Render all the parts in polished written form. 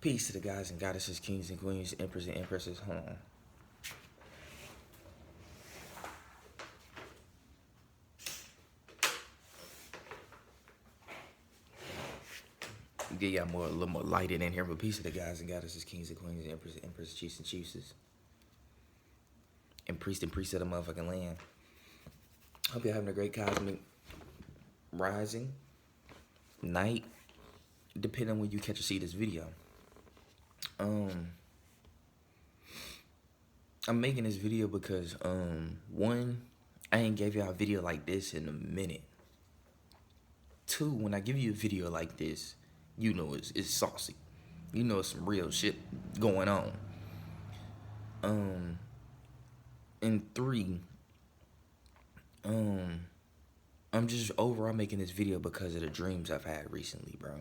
Peace to the guys and goddesses, kings and queens, emperors and empresses. Hold on. Get y'all a little more lighted in here, but peace to the guys and goddesses, kings and queens, emperors and empresses, chiefs and chiefesses, and priests of the motherfucking land. Hope you're having a great cosmic rising, night, depending on when you catch or see this video. I'm making this video because one, I ain't gave y'all a video like this in a minute. Two, when I give you a video like this, you know it's saucy. You know it's some real shit going on. And three, I'm just overall making this video because of the dreams I've had recently, bro.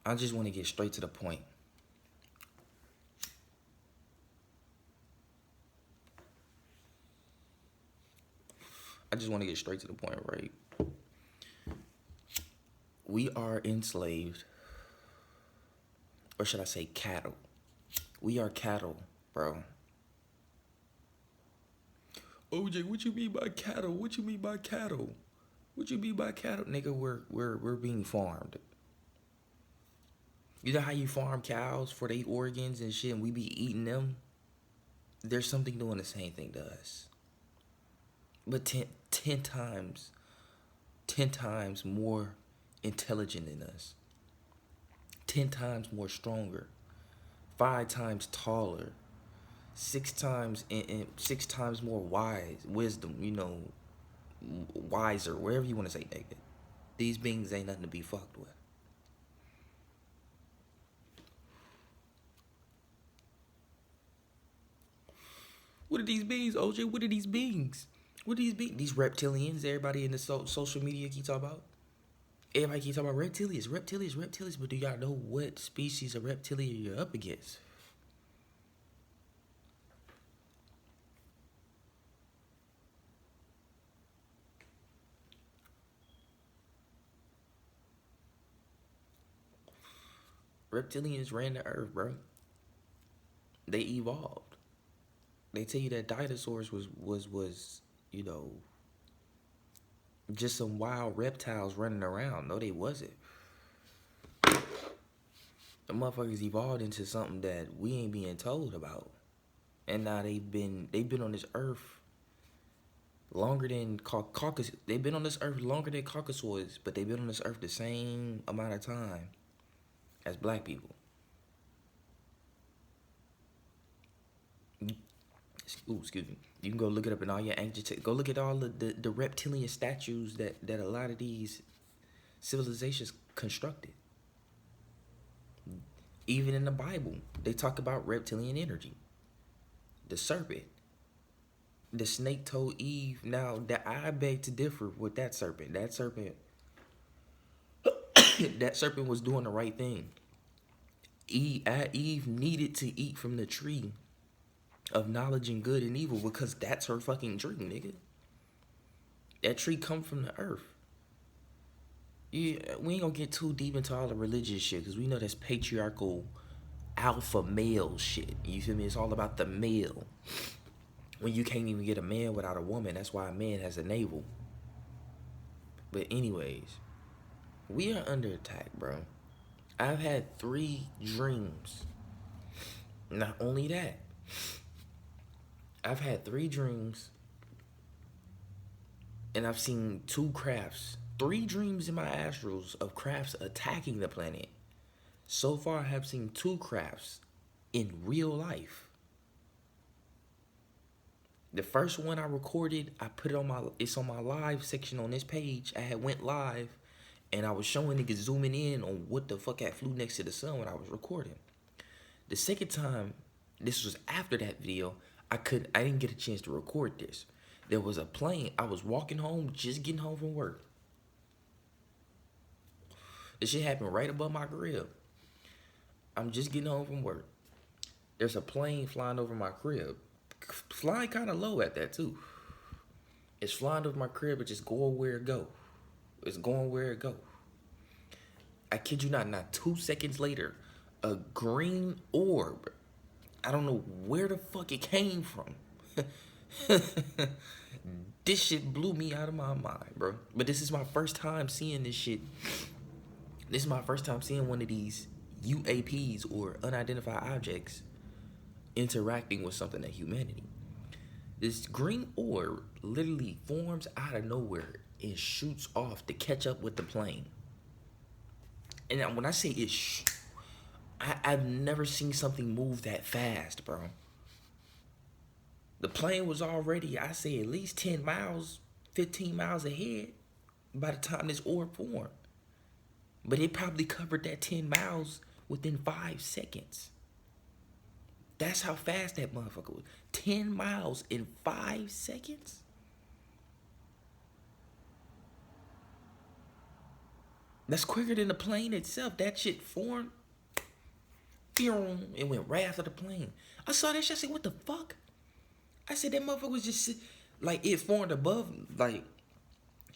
I just want to get straight to the point. Right? We are enslaved. Or should I say cattle? We are cattle, bro. OJ, what you mean by cattle? What you mean by cattle? What you mean by cattle? Nigga, we're being farmed. You know how you farm cows for their organs and shit and we be eating them? There's something doing the same thing to us. But 10 times more intelligent than us. 10 times more stronger. 5 times taller. 6 times and 6 times more wisdom, you know, wiser, wherever you want to say, nigga. These beings ain't nothing to be fucked with. What are these beings, OJ? What are these beings? What are these beings? These reptilians, everybody in the social media keep talking about. Everybody keep talking about reptilians. But do y'all know what species of reptilian you're up against? Reptilians ran the earth, bro. They evolved. They tell you that dinosaurs was you know, just some wild reptiles running around. No, they wasn't. The motherfuckers evolved into something that we ain't being told about. And now they've been on this earth longer than Caucasus. They've been on this earth longer than Caucasoids, but they've been on this earth the same amount of time as black people. Ooh, excuse me. You can go look it up in all your ancient. Go look at all the reptilian statues that a lot of these civilizations constructed. Even in the Bible, they talk about reptilian energy. The serpent. The snake told Eve. Now, that I beg to differ with that serpent. That serpent was doing the right thing. Eve needed to eat from the tree of knowledge and good and evil because that's her fucking tree, nigga. That tree come from the earth. Yeah, we ain't gonna get too deep into all the religious shit because we know that's patriarchal alpha male shit. You feel me? It's all about the male. When you can't even get a man without a woman, that's why a man has a navel. But anyways, we are under attack, bro. I've had 3 dreams. Not only that, I've had 3 dreams and I've seen 2 crafts. 3 dreams in my astrals of crafts attacking the planet. So far, I have seen 2 crafts in real life. The first one I recorded, I put it on it's on my live section on this page. I had went live and I was showing niggas zooming in on what the fuck had flew next to the sun when I was recording. The second time, this was after that video, I didn't get a chance to record this. There was a plane. I was walking home, just getting home from work. This shit happened right above my crib. I'm just getting home from work. There's a plane flying over my crib. Flying kind of low at that too. It's flying over my crib, but just go where it go. It's going where it go. I kid you not. Not 2 seconds later, a green orb. I don't know where the fuck it came from. This shit blew me out of my mind, bro. But this is my first time seeing this shit. This is my first time seeing one of these UAPs or unidentified objects interacting with something of humanity. This green orb literally forms out of nowhere and shoots off to catch up with the plane. And when I say I've never seen something move that fast, bro. The plane was already, I say, at least 10 miles, 15 miles ahead by the time this orb formed. But it probably covered that 10 miles within 5 seconds. That's how fast that motherfucker was. 10 miles in 5 seconds? That's quicker than the plane itself. That shit formed. It went right after the plane. I saw that shit. I said, what the fuck? I said, that motherfucker was just, like, it formed above, like,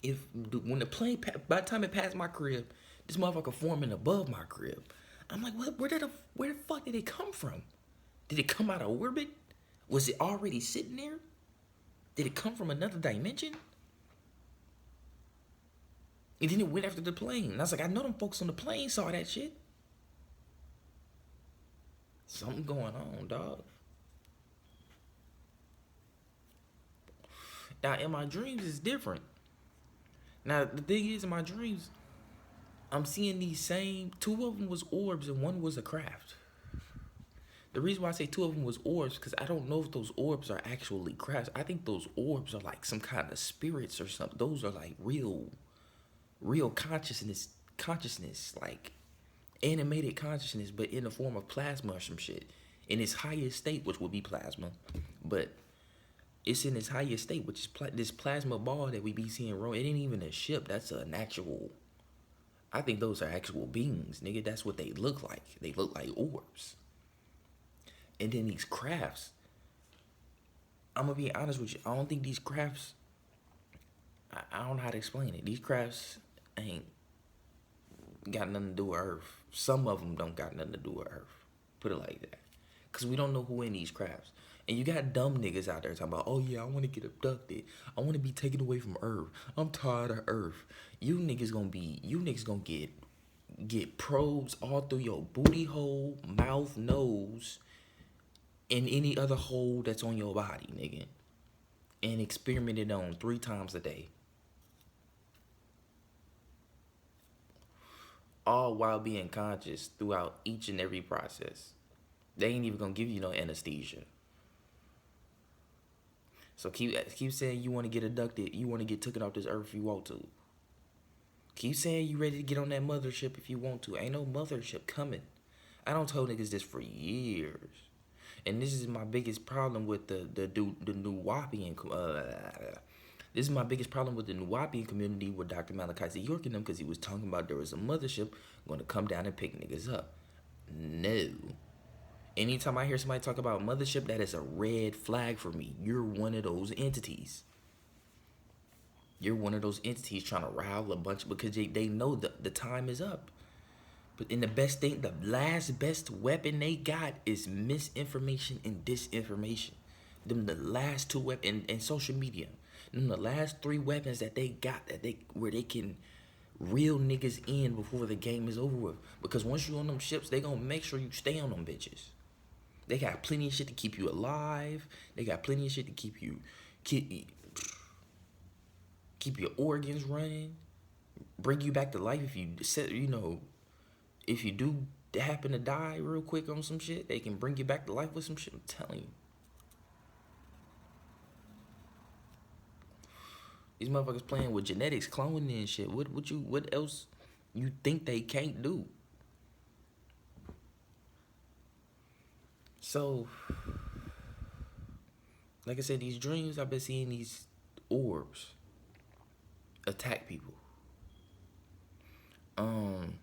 when the plane, by the time it passed my crib, this motherfucker forming above my crib. I'm like, what? Where the fuck did it come from? Did it come out of orbit? Was it already sitting there? Did it come from another dimension? And then it went after the plane. And I was like, I know them folks on the plane saw that shit. Something going on, dog. Now, in my dreams, it's different. Now, the thing is, in my dreams, I'm seeing these same, 2 of them was orbs and 1 was a craft. The reason why I say 2 of them was orbs, because I don't know if those orbs are actually crafts. I think those orbs are like some kind of spirits or something. Those are like real consciousness, like animated consciousness, but in the form of plasma or some shit. In its highest state, which would be plasma. But it's in its highest state, which is this plasma ball that we be seeing roll. It ain't even a ship. That's an actual... I think those are actual beings, nigga. That's what they look like. They look like orbs. And then these crafts, I'm gonna be honest with you, I don't think these crafts, I don't know how to explain it. These crafts ain't got nothing to do with Earth. Some of them don't got nothing to do with Earth. Put it like that. Because we don't know who in these crafts. And you got dumb niggas out there talking about, oh yeah, I want to get abducted. I want to be taken away from Earth. I'm tired of Earth. You niggas gonna get probes all through your booty hole, mouth, nose, and any other hole that's on your body, nigga. And experimented on 3 times a day. All while being conscious throughout each and every process. They ain't even gonna give you no anesthesia. So keep saying you want to get abducted, you want to get taken off this earth if you want to. Keep saying you ready to get on that mothership if you want to. Ain't no mothership coming. I don't tell niggas this for years. And this is my biggest problem with the Nuwapian this is my biggest problem with the Nuwapian community with Dr. Malachi York and them, because he was talking about there was a mothership going to come down and pick niggas up. No. Anytime I hear somebody talk about mothership, that is a red flag for me. You're one of those entities. You're one of those entities trying to rile a bunch, because they know the time is up. But in the last best weapon they got is misinformation and disinformation. Them the last 2 weapons, and social media. Them the last 3 weapons that they got where they can reel niggas in before the game is over with. Because once you on them ships, they gonna make sure you stay on them bitches. They got plenty of shit to keep you alive. They got plenty of shit to keep your organs running, bring you back to life if you do happen to die real quick on some shit. They can bring you back to life with some shit. I'm telling you. These motherfuckers playing with genetics, cloning and shit. What else you think they can't do? So, like I said, these dreams, I've been seeing these orbs attack people. And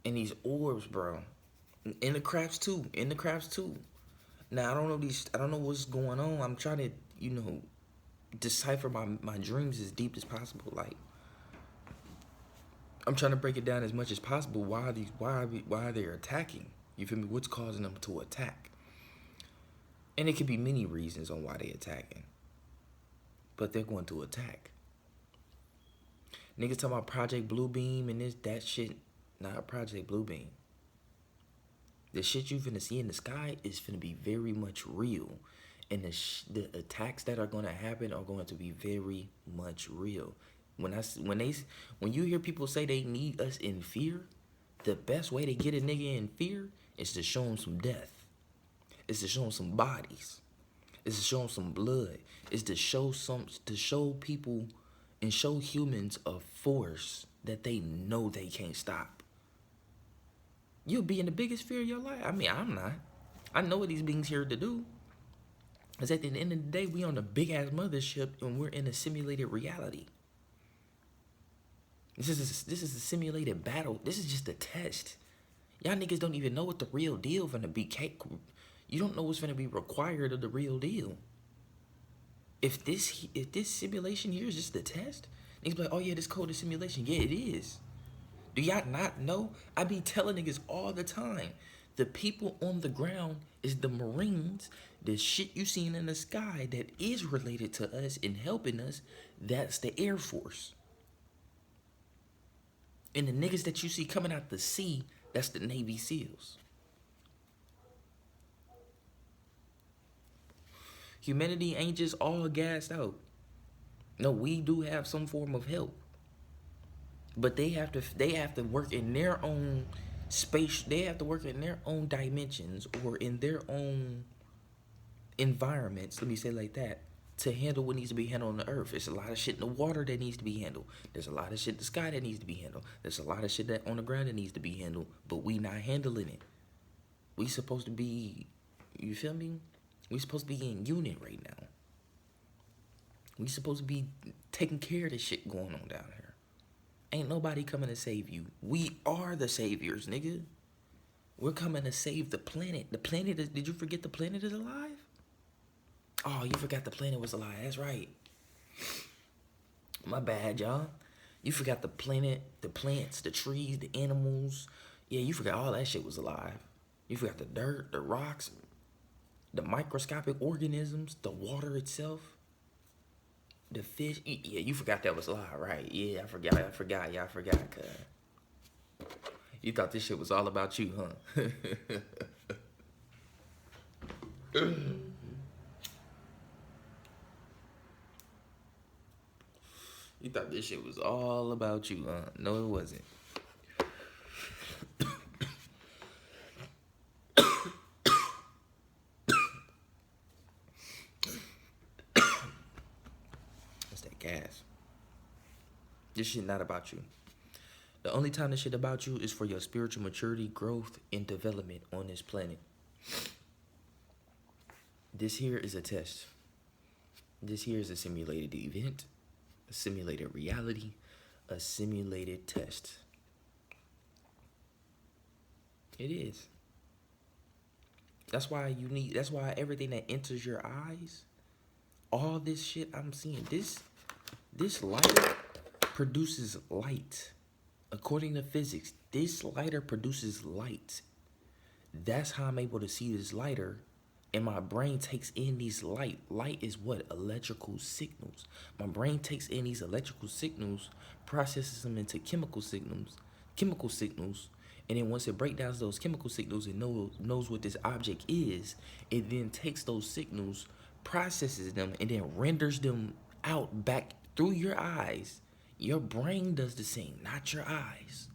these orbs, bro, in the crafts too. Now I don't know what's going on. I'm trying to, decipher my dreams as deep as possible. Like, I'm trying to break it down as much as possible. Why they're attacking? You feel me? What's causing them to attack? And it could be many reasons on why they attacking, but they're going to attack. Niggas talking about Project Bluebeam and that shit. Not Project Bluebeam. The shit you finna see in the sky is finna be very much real. And the attacks that are going to happen are going to be very much real. When you hear people say they need us in fear, the best way to get a nigga in fear is to show him some death. It's to show him some bodies. It's to show him some blood. It's to show people and show humans a force that they know they can't stop. You'll be in the biggest fear of your life. I mean, I'm not. I know what these beings here to do. Because at the end of the day, we on a big-ass mothership and we're in a simulated reality. This is a simulated battle. This is just a test. Y'all niggas don't even know what the real deal finna be. You don't know what's finna be required of the real deal. If this simulation here is just a test, niggas be like, oh yeah, this code is simulation. Yeah, it is. Do y'all not know? I be telling niggas all the time. The people on the ground is the Marines. The shit you seen in the sky that is related to us and helping us, that's the Air Force. And the niggas that you see coming out the sea, that's the Navy SEALs. Humanity ain't just all gassed out. No, we do have some form of help. But they have to work in their own space. They have to work in their own dimensions or in their own environments, let me say it like that, to handle what needs to be handled on the earth. There's a lot of shit in the water that needs to be handled. There's a lot of shit in the sky that needs to be handled. There's a lot of shit that on the ground that needs to be handled, but we not handling it. We supposed to be, you feel me? We supposed to be in unit right now. We supposed to be taking care of the shit going on down here. Ain't nobody coming to save you. We are the saviors, nigga. We're coming to save the planet. The planet is, did you forget the planet is alive? Oh, you forgot the planet was alive. That's right. My bad, y'all. You forgot the planet, the plants, the trees, the animals. Yeah, you forgot all that shit was alive. You forgot the dirt, the rocks, the microscopic organisms, the water itself, the fish. Yeah, you forgot that was alive, right? Yeah, I forgot. Y'all forgot, cuz. You thought this shit was all about you, huh? You thought this shit was all about you, huh? No, it wasn't. That's that gas. This shit not about you. The only time this shit about you is for your spiritual maturity, growth, and development on this planet. This here is a test. This here is a simulated event, a simulated reality, a simulated test. It is. That's why everything that enters your eyes, all this shit I'm seeing, this lighter produces light. According to physics, this lighter produces light. That's how I'm able to see this lighter, and my brain takes in these light. Light is what? Electrical signals. My brain takes in these electrical signals, processes them into chemical signals, and then once it breaks down those chemical signals and knows what this object is, it then takes those signals, processes them, and then renders them out back through your eyes. Your brain does the same, not your eyes.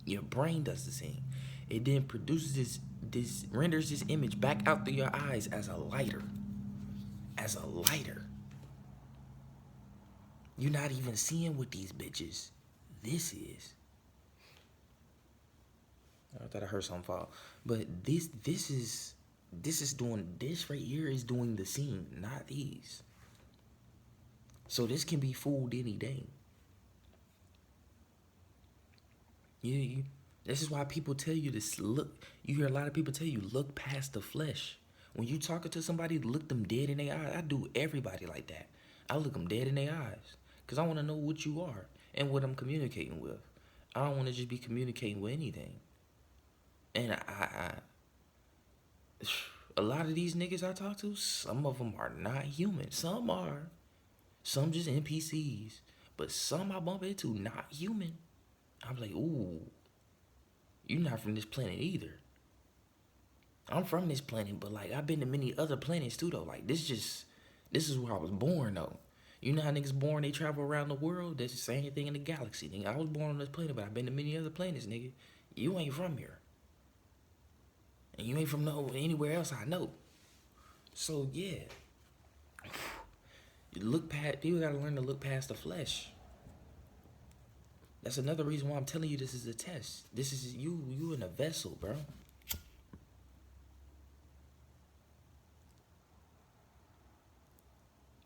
Your brain does the same. It then produces this renders this image back out through your eyes as a lighter. As a lighter. You're not even seeing what these bitches this is. I thought I heard something fall. But this right here is doing the scene, not these. So this can be fooled any day. This is why people tell you this. Look, you hear a lot of people tell you, look past the flesh. When you talking to somebody, look them dead in their eyes. I do everybody like that. I look them dead in their eyes because I want to know what you are and what I'm communicating with. I don't want to just be communicating with anything. And a lot of these niggas I talk to, some of them are not human. Some are. Some just NPCs. But some I bump into not human. I'm like, ooh, you're not from this planet either. I'm from this planet, but like I've been to many other planets too though. Like this is where I was born though. You know how niggas born, they travel around the world? That's the same thing in the galaxy, nigga. I was born on this planet, but I've been to many other planets, nigga. You ain't from here. And you ain't from anywhere else I know. So yeah. People gotta learn to look past the flesh. That's another reason why I'm telling you this is a test. This is you in a vessel, bro.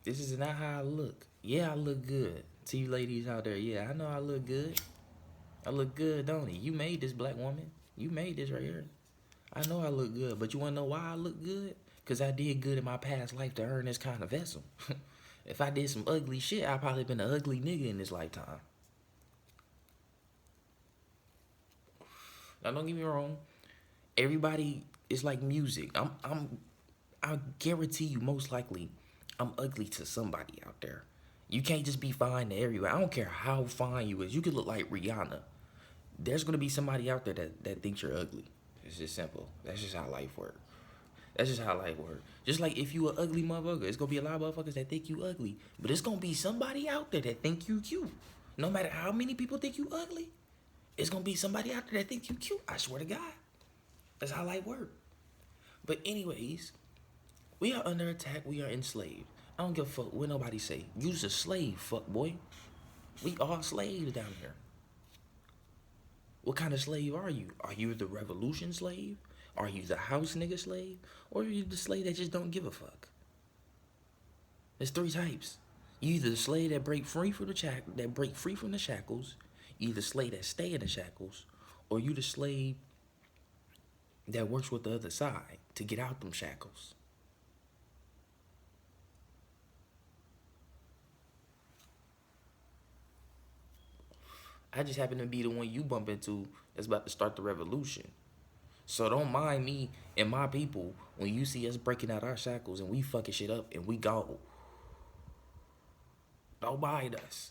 This is not how I look. Yeah, I look good. To you ladies out there, yeah, I know I look good. I look good, don't it? You made this, black woman. You made this right here. I know I look good, but you wanna know why I look good? Because I did good in my past life to earn this kind of vessel. If I did some ugly shit, I'd probably been an ugly nigga in this lifetime. Now don't get me wrong. Everybody is like music. I guarantee you most likely I'm ugly to somebody out there. You can't just be fine to everybody. I don't care how fine you is. You could look like Rihanna. There's gonna be somebody out there that thinks you're ugly. It's just simple. That's just how life works. That's just how life works. Just like if you an ugly motherfucker, it's gonna be a lot of motherfuckers that think you ugly. But it's gonna be somebody out there that think you cute. No matter how many people think you ugly, it's gonna be somebody out there that think you cute. I swear to God. That's how life works. But anyways, we are under attack. We are enslaved. I don't give a fuck what nobody say. You's a slave, fuck boy. We all slaves down here. What kind of slave are you? Are you the revolution slave? Are you the house nigga slave? Or are you the slave that just don't give a fuck? There's three types. You either the slave that break free from the shackles, you either the slave that stay in the shackles, or you the slave that works with the other side to get out them shackles. I just happen to be the one you bump into that's about to start the revolution. So don't mind me and my people when you see us breaking out our shackles and we fucking shit up and we go. Don't mind us.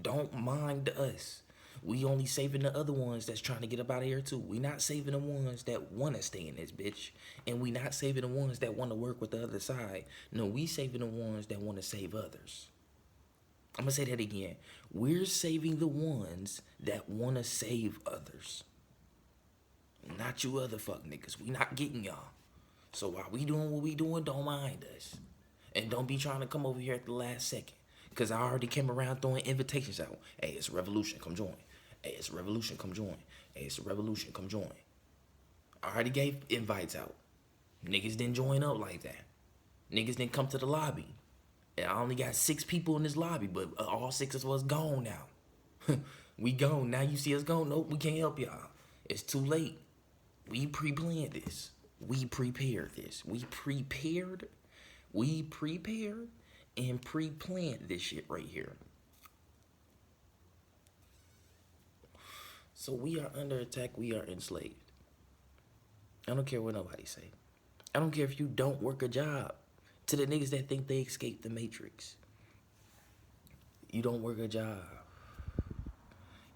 Don't mind us. We only saving the other ones that's trying to get up out of here too. We not saving the ones that want to stay in this bitch. And we not saving the ones that want to work with the other side. No, we saving the ones that want to save others. I'm going to say that again. We're saving the ones that want to save others. Not you other fuck niggas. We not getting y'all. So while we doing what we doing, don't mind us. And don't be trying to come over here at the last second. Because I already came around throwing invitations out. Hey, it's a revolution. Come join. Hey, it's a revolution. Come join. Hey, it's a revolution. Come join. I already gave invites out. Niggas didn't join up like that. Niggas didn't come to the lobby. And I only got 6 people in this lobby, but all 6 of us gone now. We gone. Now you see us gone. Nope, we can't help y'all. It's too late. We pre-planned this. We prepared this. We prepared and pre-planned this shit right here. So we are under attack. We are enslaved. I don't care what nobody say. I don't care if you don't work a job. To the niggas that think they escaped the Matrix. You don't work a job.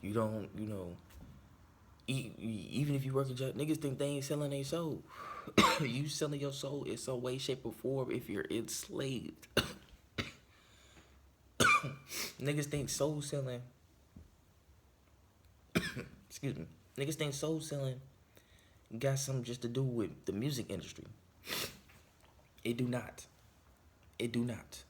You don't, even if you work a job, niggas think they ain't selling their soul. You selling your soul in some way, shape, or form if you're enslaved. Niggas think soul selling. Excuse me. Niggas think soul selling got something just to do with the music industry. It do not. It do not.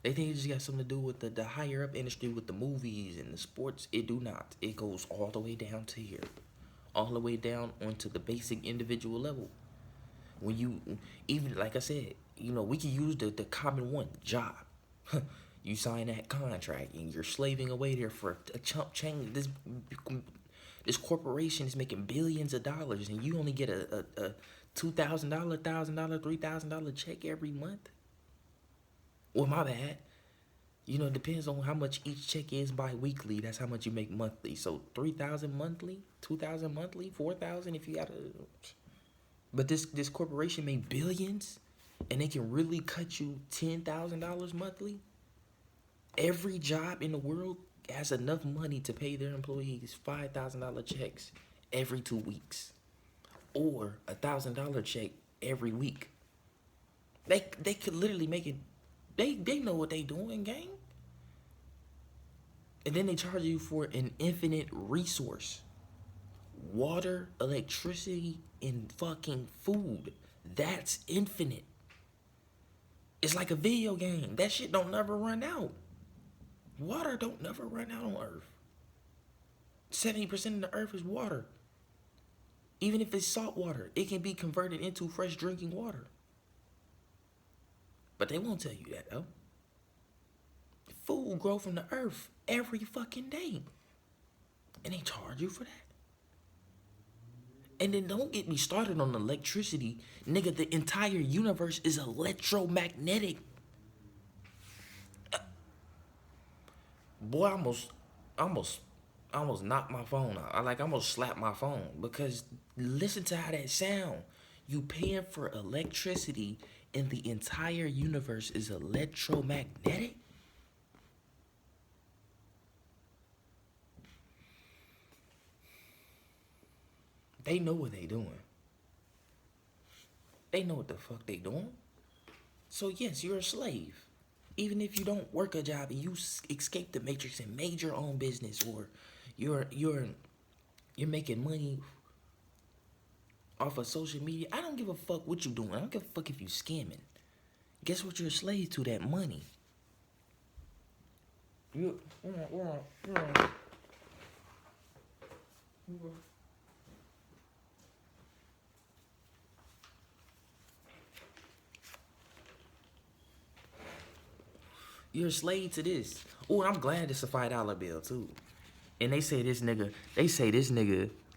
They think it just got something to do with the higher up industry with the movies and the sports. It do not. It goes all the way down to here. All the way down onto the basic individual level. When you, even like I said, we can use the common one, job. You sign that contract and you're slaving away there for a chump change. This corporation is making billions of dollars and you only get a $2,000, $1,000, $3,000 check every month. Well, my bad. You know, it depends on how much each check is bi-weekly. That's how much you make monthly. So 3,000 monthly, 2,000 monthly, 4,000 if you got a. But this corporation made billions, and they can really cut you $10,000 monthly. Every job in the world has enough money to pay their employees $5,000 checks every 2 weeks, or $1,000 check every week. They could literally make it. They know what they doing, gang. And then they charge you for an infinite resource: water, electricity, and fucking food. That's infinite. It's like a video game. That shit don't never run out. Water don't never run out on Earth. 70% of the Earth is water. Even if it's salt water, it can be converted into fresh drinking water. But they won't tell you that, though. Food grow from the earth every fucking day. And they charge you for that. And then don't get me started on electricity. Nigga, the entire universe is electromagnetic. Boy, I almost knocked my phone out. I almost slapped my phone, because listen to how that sound. You paying for electricity, and the entire universe is electromagnetic. They know what they doing. They know what the fuck they doing. So yes, you're a slave. Even if you don't work a job and you escape the matrix and made your own business, or you're making money off of social media, I don't give a fuck what you doing. I don't give a fuck if you scamming. Guess what? You're a slave to that money. You're a slave to this. Oh, I'm glad it's a $5 bill too. And they say this nigga,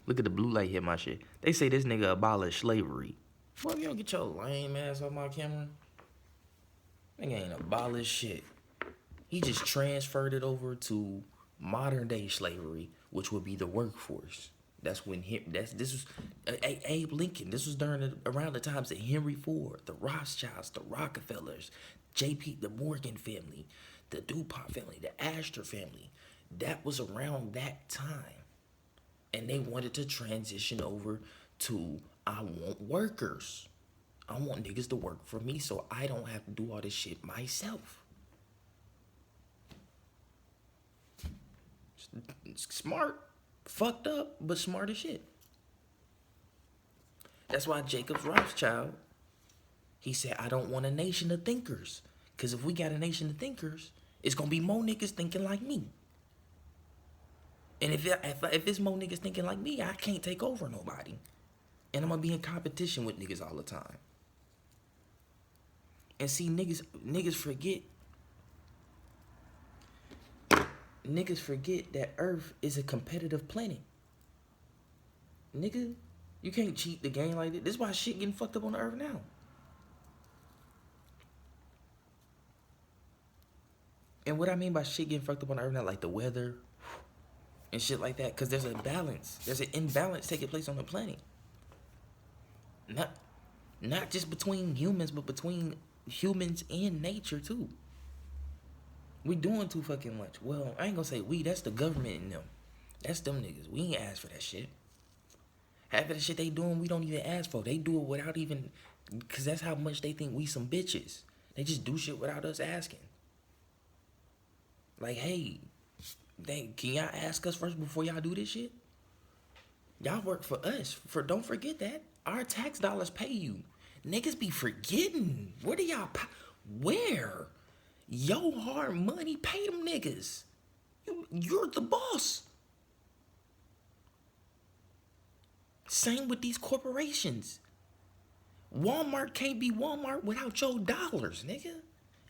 look at the blue light hit my shit. They say this nigga abolished slavery. Boy, if you don't get your lame ass off my camera, nigga ain't abolished shit. He just transferred it over to modern day slavery, which would be the workforce. That's when this was Abe Lincoln. This was around the times of Henry Ford, the Rothschilds, the Rockefellers, the Morgan family, the DuPont family, the Astor family. That was around that time. And they wanted to transition over to, I want workers. I want niggas to work for me so I don't have to do all this shit myself. Smart. Fucked up, but smart as shit. That's why Jacob's Rothschild, he said, I don't want a nation of thinkers. Because if we got a nation of thinkers, it's going to be more niggas thinking like me. And if it's more niggas thinking like me, I can't take over nobody. And I'm going to be in competition with niggas all the time. And see, niggas forget. Niggas forget that Earth is a competitive planet. Nigga, you can't cheat the game like this. This is why shit getting fucked up on the Earth now. And what I mean by shit getting fucked up on the Earth now, like the weather and shit like that, because there's a balance. There's an imbalance taking place on the planet. Not just between humans, but between humans and nature too. We doing too fucking much. Well, I ain't gonna say we, that's the government and them. That's them niggas. We ain't asked for that shit. Half of the shit they doing, we don't even ask for. They do it without even, because that's how much they think we some bitches. They just do shit without us asking. Like, hey, can y'all ask us first before y'all do this shit? Y'all work for us. Don't forget that. Our tax dollars pay you. Niggas be forgetting. Where do y'all, where? Your hard money, pay them niggas. You're the boss. Same with these corporations. Walmart can't be Walmart without your dollars, nigga.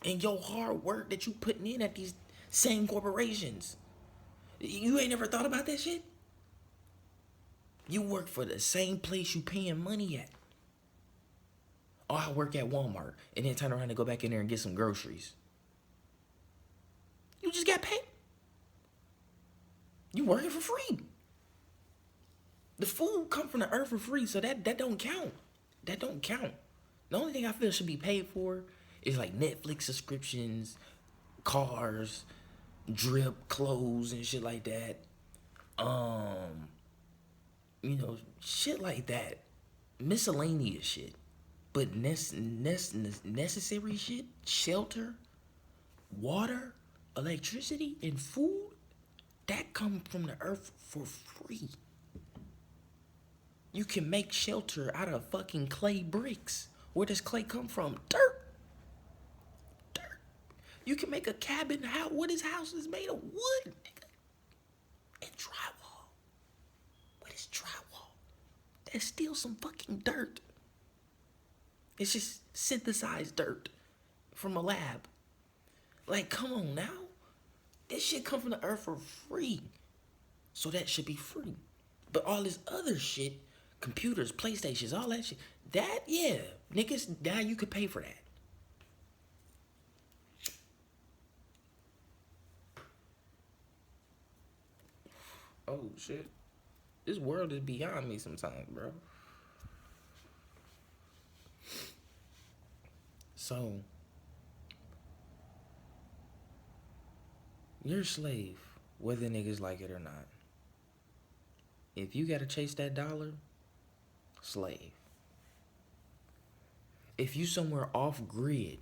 And your hard work that you putting in at these same corporations. You ain't never thought about that shit? You work for the same place you paying money at. Oh, I work at Walmart and then turn around and go back in there and get some groceries. You just got paid. You working for free. The food come from the earth for free, so that don't count. That don't count. The only thing I feel should be paid for is like Netflix subscriptions, cars, drip, clothes, and shit like that. Shit like that. Miscellaneous shit. But necessary shit, shelter, water, electricity, and food, that come from the earth for free. You can make shelter out of fucking clay bricks. Where does clay come from? Dirt. Dirt. You can make a cabin. What is houses made of? Wood, nigga. And drywall. What is drywall? That's still some fucking dirt. It's just synthesized dirt from a lab. Like, come on now. This shit come from the earth for free. So that should be free. But all this other shit, computers, PlayStations, all that shit, that, yeah, niggas, now you could pay for that. Oh, shit. This world is beyond me sometimes, bro. So, you're a slave, whether niggas like it or not. If you gotta chase that dollar, slave. If you somewhere off grid,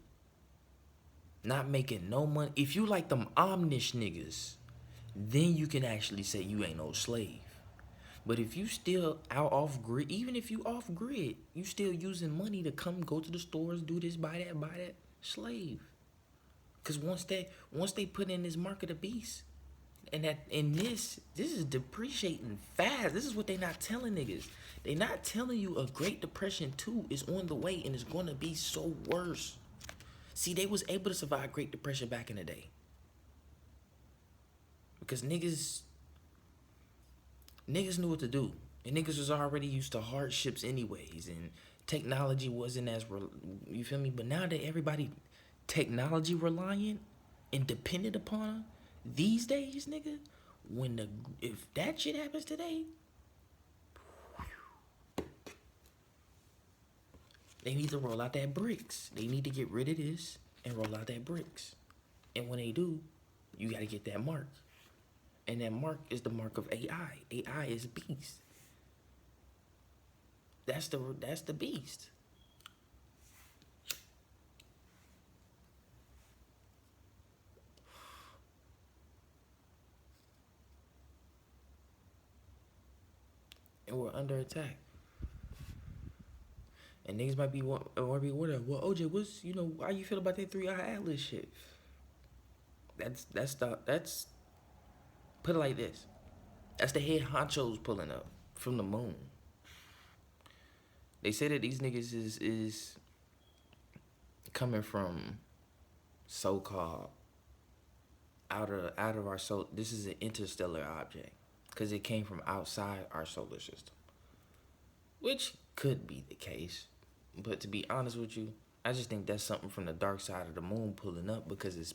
not making no money, if you like them Amish niggas, then you can actually say you ain't no slave. But if you still out off grid, even if you off grid, you still using money to come go to the stores, do this, buy that, slave. Cause once they put in this market of beast, and this is depreciating fast. This is what they not telling niggas. They not telling you a Great Depression 2 is on the way and it's gonna be so worse. See, they was able to survive Great Depression back in the day. Because niggas knew what to do. And niggas was already used to hardships anyways. And technology wasn't as, you feel me? But now that everybody technology reliant and dependent upon these days, nigga, if that shit happens today, they need to roll out that bricks. They need to get rid of this and roll out that bricks. And when they do, you gotta get that mark. And that mark is the mark of AI. AI is beast. That's the beast. And we're under attack. And niggas might be whatever. Well, OJ, how you feel about that 3-eye atlas shit? That's put it like this. That's the head honchos pulling up from the moon. They say that these niggas is coming from so-called out of our soul. This is an interstellar object because it came from outside our solar system, which could be the case. But to be honest with you, I just think that's something from the dark side of the moon pulling up because it's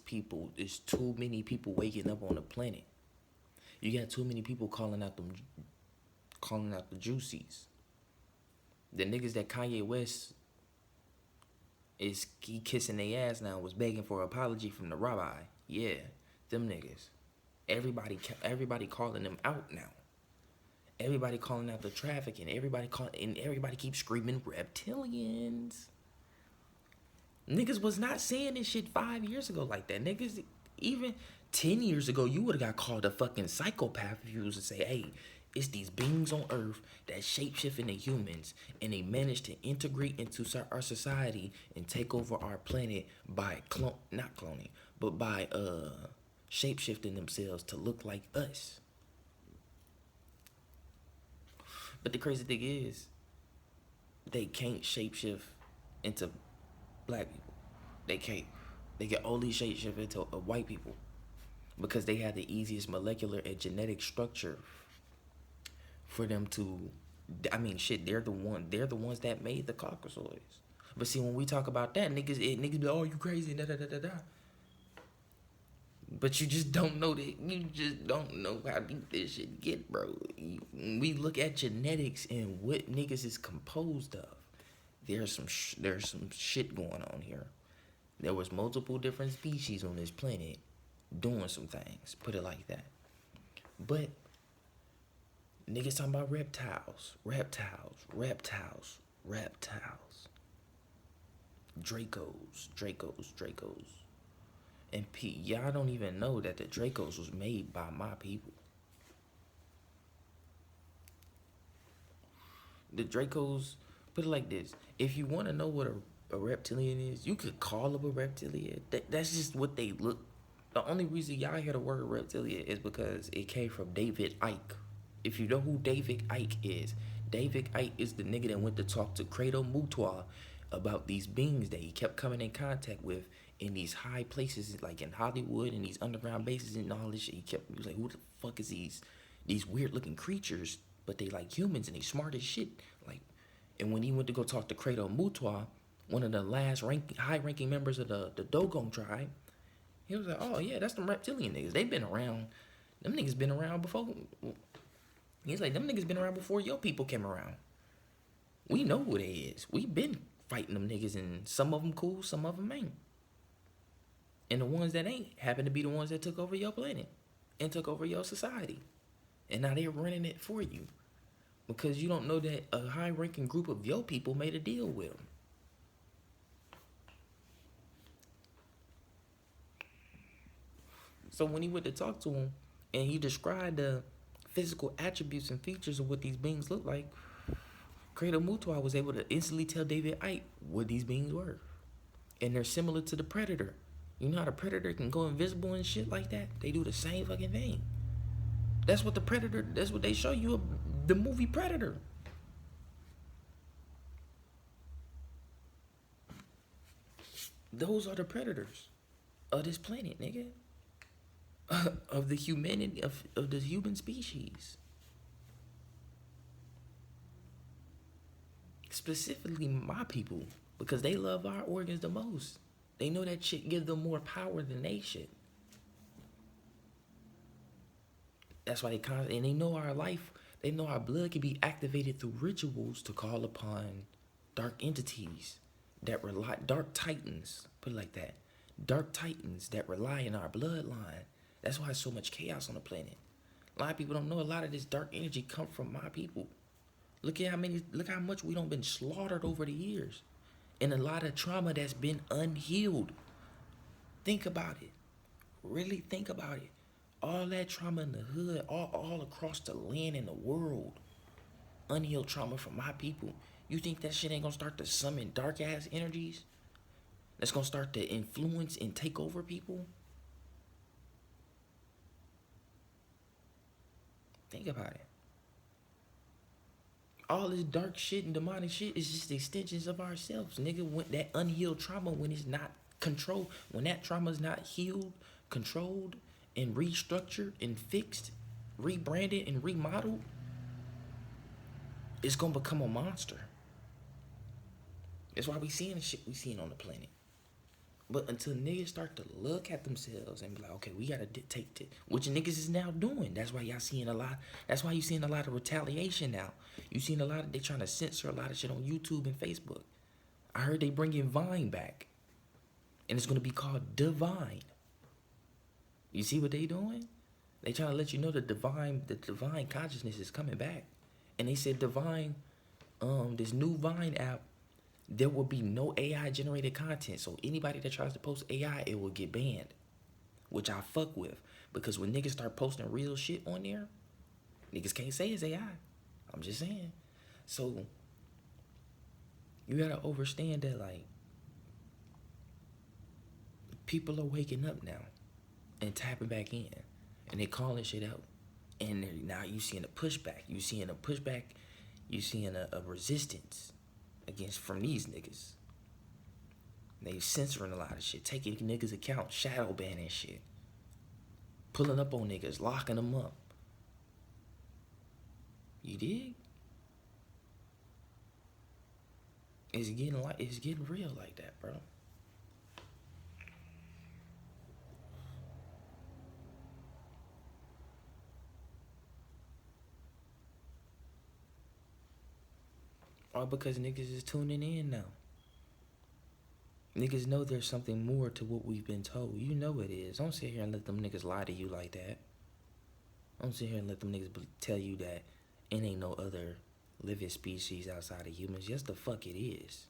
too many people waking up on the planet. You got too many people calling out the juicies. The niggas that Kanye West is kissing their ass now was begging for an apology from the rabbi. Yeah, them niggas. Everybody calling them out now. Everybody calling out the trafficking. Everybody keeps screaming reptilians. Niggas was not saying this shit 5 years ago like that. Niggas, even 10 years ago, you would have got called a fucking psychopath if you was to say, hey, it's these beings on Earth that shapeshift into humans and they manage to integrate into our society and take over our planet by not cloning, but by shapeshifting themselves to look like us. But the crazy thing is, they can't shapeshift into black people. They can't. They can only shapeshift into white people because they have the easiest molecular and genetic structure for them to. I mean, shit. They're the ones that made the Caucasoids. But see, when we talk about that, niggas be like, oh, you crazy, da da da da da. But you just don't know that. You just don't know how deep this shit get, bro. We look at genetics and what niggas is composed of. There's some shit going on here. There was multiple different species on this planet doing some things. Put it like that. But niggas talking about reptiles, Dracos. And y'all don't even know that the Dracos was made by my people. The Dracos, put it like this: if you want to know what a reptilian is, you could call them a reptilian. That's just what they look. The only reason y'all hear the word reptilian is because it came from David Icke. If you know who David Icke is the nigga that went to talk to Credo Mutwa about these beings that he kept coming in contact with in these high places, like in Hollywood and these underground bases and all this shit. He was like, who the fuck is these weird looking creatures, but they like humans and they smart as shit. Like, and when he went to go talk to Credo Mutwa, one of the last high ranking members of the Dogon tribe, he was like, oh yeah, that's the reptilian niggas. They've been around. Them niggas been around before. He's like, them niggas been around before your people came around. We know who they is. We been fighting them niggas, and some of them cool, some of them ain't. And the ones that ain't happen to be the ones that took over your planet and took over your society. And now they're running it for you because you don't know that a high-ranking group of your people made a deal with them. So when he went to talk to him and he described the physical attributes and features of what these beings look like, Credo Mutwa was able to instantly tell David Icke what these beings were. And they're similar to the Predator. You know how the Predator can go invisible and shit like that? They do the same fucking thing. That's what they show you of the movie Predator. Those are the predators of this planet, nigga. Of the humanity, of the human species. Specifically my people, because they love our organs the most. They know that shit gives them more power than they shit. That's why and they know our life, they know our blood can be activated through rituals to call upon dark entities that rely, dark titans, put it like that. Dark titans that rely on our bloodline. That's why there's so much chaos on the planet. A lot of people don't know a lot of this dark energy come from my people. Look how much we don't been slaughtered over the years. And a lot of trauma that's been unhealed. Think about it. Really think about it. All that trauma in the hood, all across the land and the world. Unhealed trauma from my people. You think that shit ain't gonna start to summon dark ass energies? That's gonna start to influence and take over people? Think about it. All this dark shit and demonic shit is just extensions of ourselves, nigga. When that unhealed trauma, when it's not controlled, when that trauma is not healed, controlled, and restructured and fixed, rebranded and remodeled, it's gonna become a monster. That's why we seeing the shit we seeing on the planet. But until niggas start to look at themselves and be like, okay, we gotta take it, which niggas is now doing. That's why y'all seeing a lot. That's why you seeing a lot of retaliation now. You seen a lot of, they trying to censor a lot of shit on YouTube and Facebook. I heard they bringing Vine back, and it's gonna be called Divine. You see what they doing? They trying to let you know the divine consciousness is coming back, and they said Divine, this new Vine app, there will be no AI generated content. So anybody that tries to post AI, it will get banned. Which I fuck with. Because when niggas start posting real shit on there, niggas can't say it's AI. I'm just saying. So you gotta understand that, like, people are waking up now and tapping back in. And they calling shit out. And now you seeing a pushback. You seeing a resistance against from these niggas. They censoring a lot of shit, taking niggas' account, shadow banning shit, pulling up on niggas, locking them up. You dig? It's getting real like that, bro. All because niggas is tuning in now. Niggas know there's something more to what we've been told. You know it is. Don't sit here and let them niggas lie to you like that. Don't sit here and let them niggas tell you that it ain't no other living species outside of humans. Yes, the fuck it is.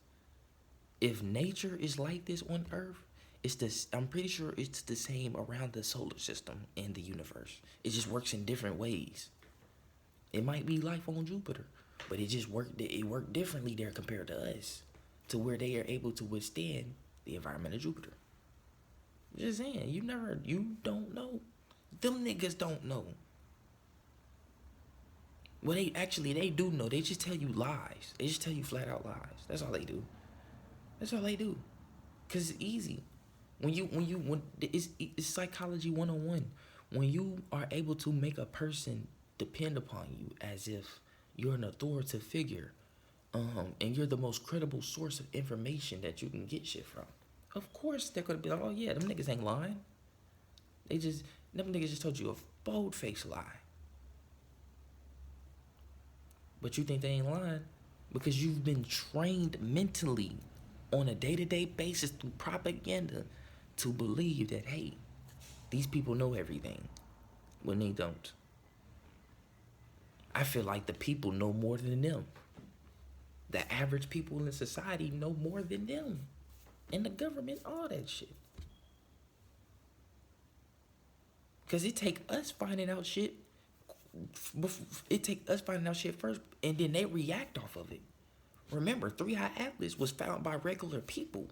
If nature is like this on Earth, it's this. I'm pretty sure it's the same around the solar system and the universe. It just works in different ways. It might be life on Jupiter, but it just worked. It worked differently there compared to us, to where they are able to withstand the environment of Jupiter. Just saying, you don't know. Them niggas don't know. Well, they do know. They just tell you lies. They just tell you flat out lies. That's all they do. That's all they do. Cause it's easy. When it's psychology 101. When you are able to make a person depend upon you as if you're an authoritative figure, and you're the most credible source of information that you can get shit from. Of course they're gonna be like, oh yeah, them niggas ain't lying. Them niggas just told you a bold-faced lie. But you think they ain't lying because you've been trained mentally on a day-to-day basis through propaganda to believe that, hey, these people know everything when they don't. I feel like the people know more than them. The average people in society know more than them. And the government, all that shit. Because it take us finding out shit. It take us finding out shit first, and then they react off of it. Remember, 3 Eye Atlas was found by regular people.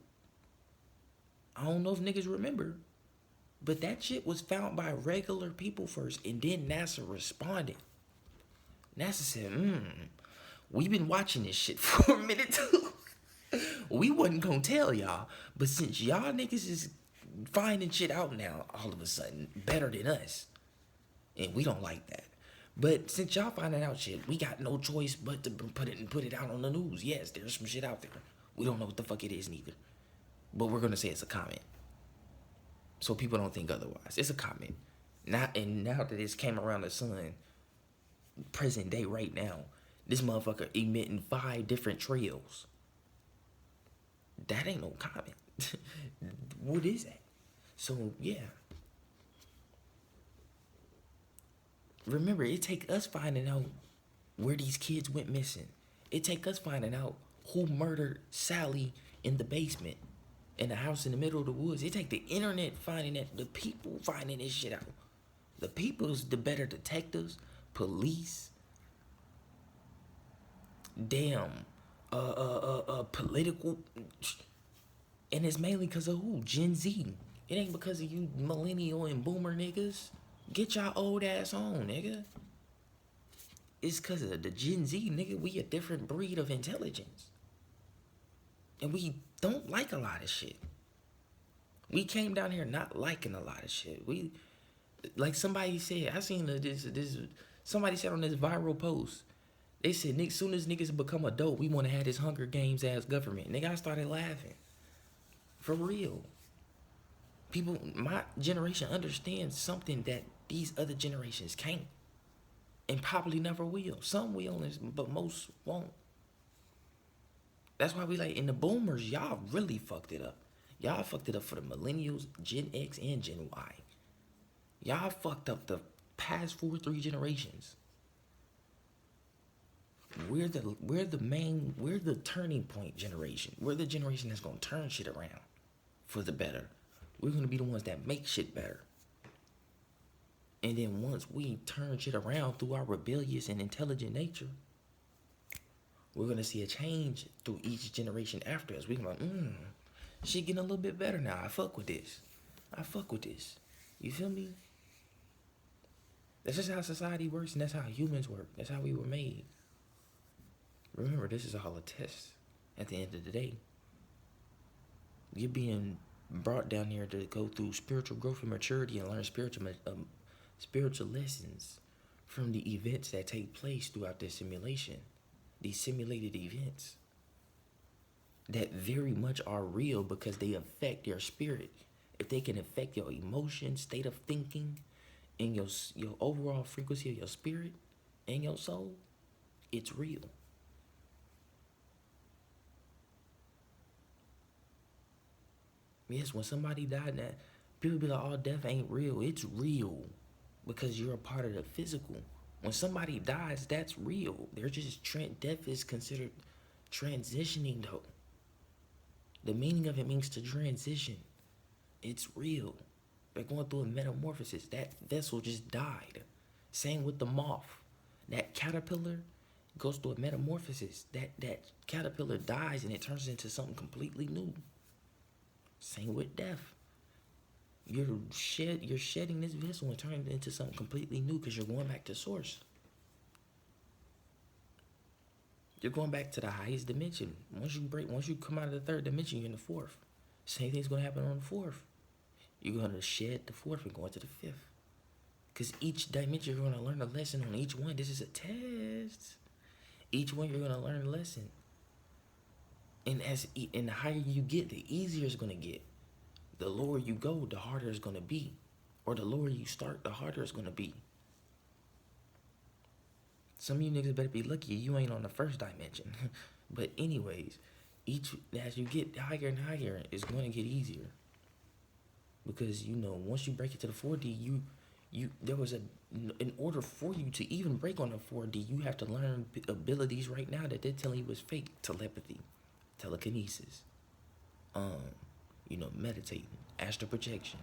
I don't know if niggas remember, but that shit was found by regular people first, and then NASA responded. NASA said, we've been watching this shit for a minute too. We wasn't gonna tell y'all, but since y'all niggas is finding shit out now, all of a sudden, better than us, and we don't like that. But since y'all finding out shit, we got no choice but to put it out on the news. Yes, there's some shit out there. We don't know what the fuck it is neither. But we're gonna say it's a comment. So people don't think otherwise. It's a comment. Now that it's came around the sun, present day right now, this motherfucker emitting 5 different trails. That ain't no comment. What is that? So yeah. Remember, it take us finding out where these kids went missing. It take us finding out who murdered Sally in the basement, in the house in the middle of the woods. It take the internet finding that, the people finding this shit out. The people's the better detectives, police, political, and it's mainly because of who? Gen Z. It ain't because of you millennial and boomer niggas. Get y'all old ass on, nigga. It's because of the Gen Z, nigga. We a different breed of intelligence. And we don't like a lot of shit. We came down here not liking a lot of shit. We, like somebody said, I seen somebody said on this viral post, they said, Nick, soon as niggas become adult, we want to have this Hunger Games ass government. Nigga, I started laughing. For real. People, my generation understands something that these other generations can't. And probably never will. Some will, but most won't. That's why we like, and the boomers, y'all really fucked it up. Y'all fucked it up for the millennials, Gen X, and Gen Y. Y'all fucked up the past 3 generations. We're the turning point generation. We're the generation that's gonna turn shit around for the better. We're gonna be the ones that make shit better. And then once we turn shit around through our rebellious and intelligent nature, we're gonna see a change through each generation after us. We're gonna be like, shit getting a little bit better now. I fuck with this. You feel me? That's just how society works, and that's how humans work. That's how we were made. Remember, this is all a test at the end of the day. You're being brought down here to go through spiritual growth and maturity and learn spiritual lessons from the events that take place throughout this simulation. These simulated events that very much are real because they affect your spirit. If they can affect your emotion, state of thinking, and your overall frequency of your spirit and your soul, it's real. Yes, when somebody died, that people be like, "Oh, death ain't real." It's real because you're a part of the physical. When somebody dies, that's real. They're just death is considered transitioning though. The meaning of it means to transition. It's real. They're going through a metamorphosis. That vessel just died. Same with the moth. That caterpillar goes through a metamorphosis. That caterpillar dies and it turns into something completely new. Same with death. You're shedding this vessel and turning it into something completely new because you're going back to source. You're going back to the highest dimension. Once you come out of the third dimension, you're in the fourth. Same thing's gonna happen on the fourth. You're gonna shed the fourth and go into the fifth. Cause each dimension you're gonna learn a lesson on each one. This is a test. Each one you're gonna learn a lesson. And the higher you get, the easier it's gonna get. The lower you go, the harder it's gonna be. Or the lower you start, the harder it's gonna be. Some of you niggas better be lucky you ain't on the first dimension. But anyways, as you get higher and higher, it's going to get easier. Because once you break it to the 4D, in order for you to even break on the 4D, you have to learn abilities right now that they're telling you is fake. Telepathy, telekinesis, meditating, astral projection,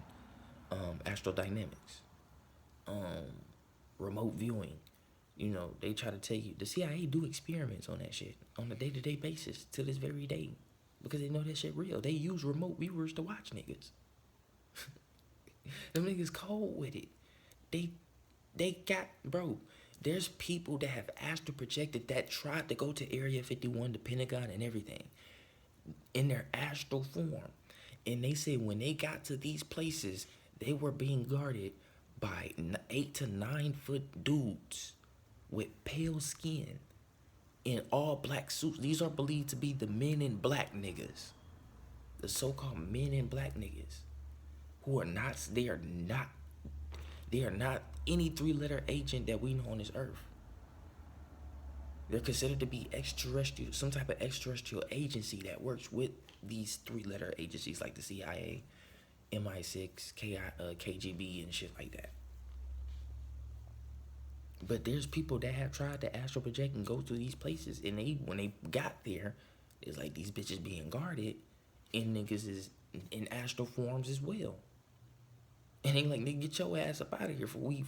astral dynamics, remote viewing. They try to tell you, the CIA do experiments on that shit on a day-to-day basis to this very day because they know that shit real. They use remote viewers to watch niggas. Them niggas cold with it. They got, bro, there's people that have astral projected that tried to go to Area 51, the Pentagon and everything in their astral form. And they say when they got to these places, they were being guarded by 8 to 9 foot dudes with pale skin in all black suits. These are believed to be the men in black niggas. The so-called men in black niggas. They are not any 3-letter agent that we know on this earth. They're considered to be extraterrestrial, some type of extraterrestrial agency that works with these 3-letter agencies like the CIA, MI6, KGB, and shit like that. But there's people that have tried to astral project and go to these places, and when they got there, it's like these bitches being guarded, and niggas is in astral forms as well. And they like, nigga, get your ass up out of here, for we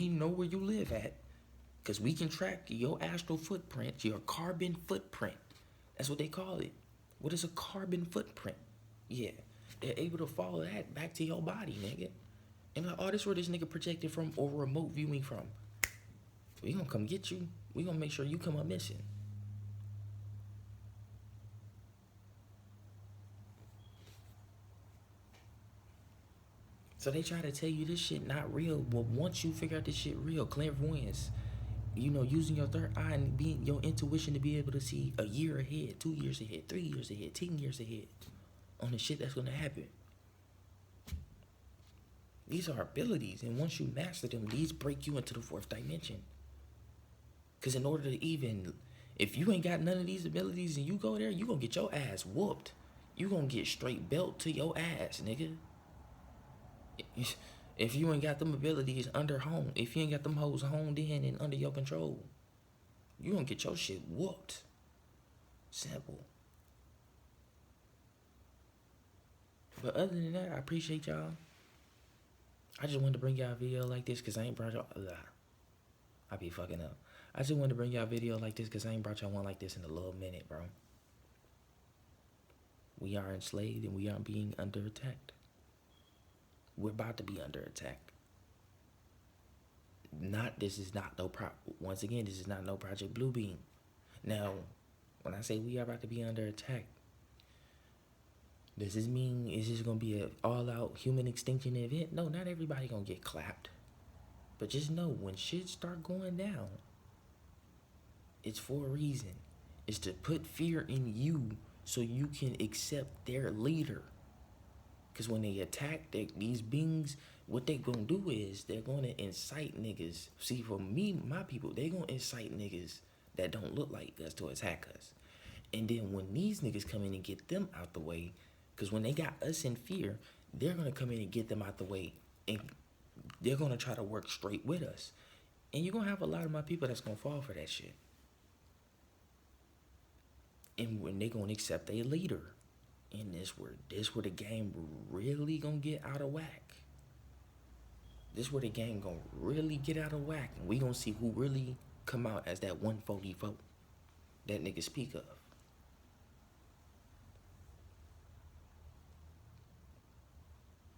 know where you live at, cause we can track your astral footprint, your carbon footprint. That's what they call it. What is a carbon footprint? Yeah, they're able to follow that back to your body, nigga. And like, oh, this where this nigga projected from or remote viewing from. We gonna come get you. We gonna make sure you come up missing. So they try to tell you this shit not real. But once you figure out this shit real, clairvoyance, using your third eye and being your intuition to be able to see a year ahead, 2 years ahead, 3 years ahead, 10 years ahead on the shit that's gonna happen. These are abilities, and once you master them, these break you into the fourth dimension. Because in order to if you ain't got none of these abilities and you go there, you gonna get your ass whooped. You gonna get straight belt to your ass, nigga. If you ain't got them abilities if you ain't got them hoes honed in and under your control, you gonna get your shit whooped. Simple. But other than that, I appreciate y'all. I just wanted to bring y'all a video like this because I ain't brought y'all. I be fucking up. I just wanted to bring y'all a video like this because I ain't brought y'all one like this in a little minute, bro. We are enslaved and we are being under attack. We're about to be under attack. This is not no Project Bluebeam. Now, when I say we are about to be under attack, does this mean is this gonna be an all-out human extinction event? No, not everybody gonna get clapped. But just know when shit start going down, it's for a reason. It's to put fear in you so you can accept their leader. Because when they attack these beings, what they gonna do is they're gonna incite niggas. See, for me, my people, they gonna incite niggas that don't look like us to attack us. And then when these niggas come in and get them out the way, Because when they got us in fear, they're gonna come in and get them out the way, and they're gonna try to work straight with us. And you're gonna have a lot of my people that's gonna fall for that shit. And when they gonna accept a leader, and this where the game really gonna get out of whack. This where the game gonna really get out of whack, and we gonna see who really come out as that 144 that niggas speak of.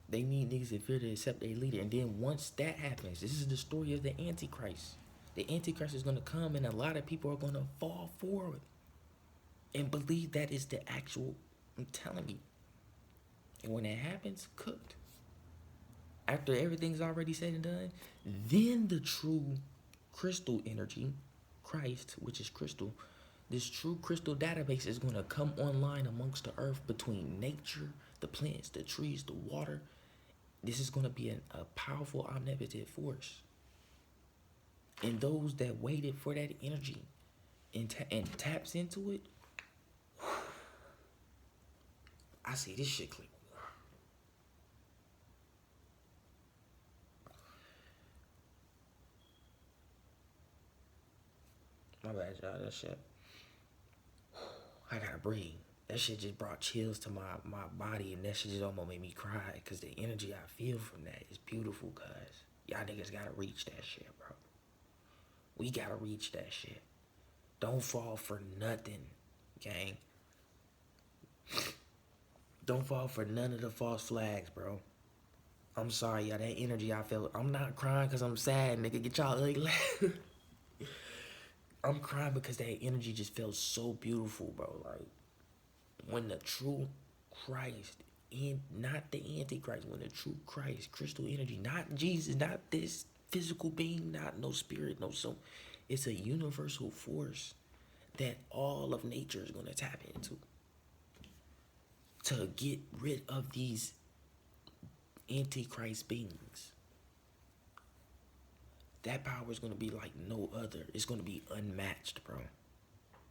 They need niggas in fear to accept a leader. And then once that happens, this is the story of the Antichrist. The Antichrist is gonna come, and a lot of people are gonna fall for it and believe that is the actual, I'm telling you. And when that happens, cooked. After everything's already said and done, then the true crystal energy, Christ, which is crystal, this true crystal database is going to come online amongst the earth between nature, the plants, the trees, the water. This is going to be a powerful omnipotent force. And those that waited for that energy and taps into it, I see this shit clear. My bad, y'all. That shit. I gotta breathe. That shit just brought chills to my body, and that shit just almost made me cry. Cause the energy I feel from that is beautiful. Cause y'all niggas gotta reach that shit, bro. We gotta reach that shit. Don't fall for nothing, gang. Don't fall for none of the false flags, bro. I'm sorry, y'all. That energy I felt. I'm not crying cause I'm sad, nigga. Get y'all ugly. I'm crying because that energy just felt so beautiful, bro. Like, when the true Christ, and not the Antichrist, when the true Christ, crystal energy, not Jesus, not this physical being, not no spirit, no soul. It's a universal force that all of nature is going to tap into to get rid of these Antichrist beings. That power is going to be like no other. It's going to be unmatched, bro.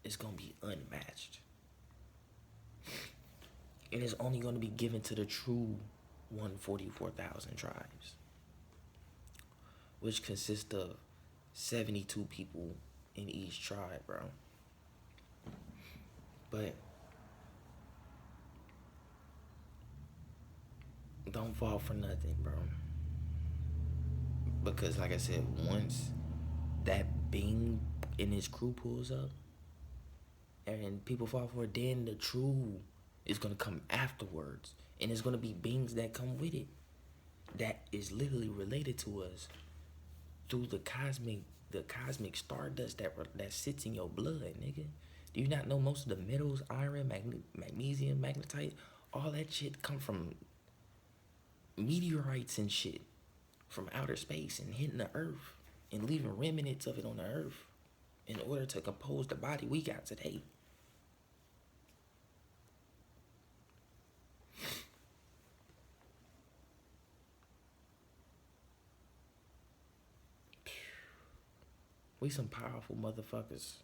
It's going to be unmatched. And it's only going to be given to the true 144,000 tribes, which consists of 72 people in each tribe, bro. But don't fall for nothing, bro. Because, like I said, once that being in his crew pulls up and people fall for it, then the true is going to come afterwards. And it's going to be beings that come with it that is literally related to us through the cosmic stardust that sits in your blood, nigga. Do you not know most of the metals, iron, magnesium, magnetite, all that shit come from meteorites and shit from outer space and hitting the earth and leaving remnants of it on the earth in order to compose the body we got today. We some powerful motherfuckers.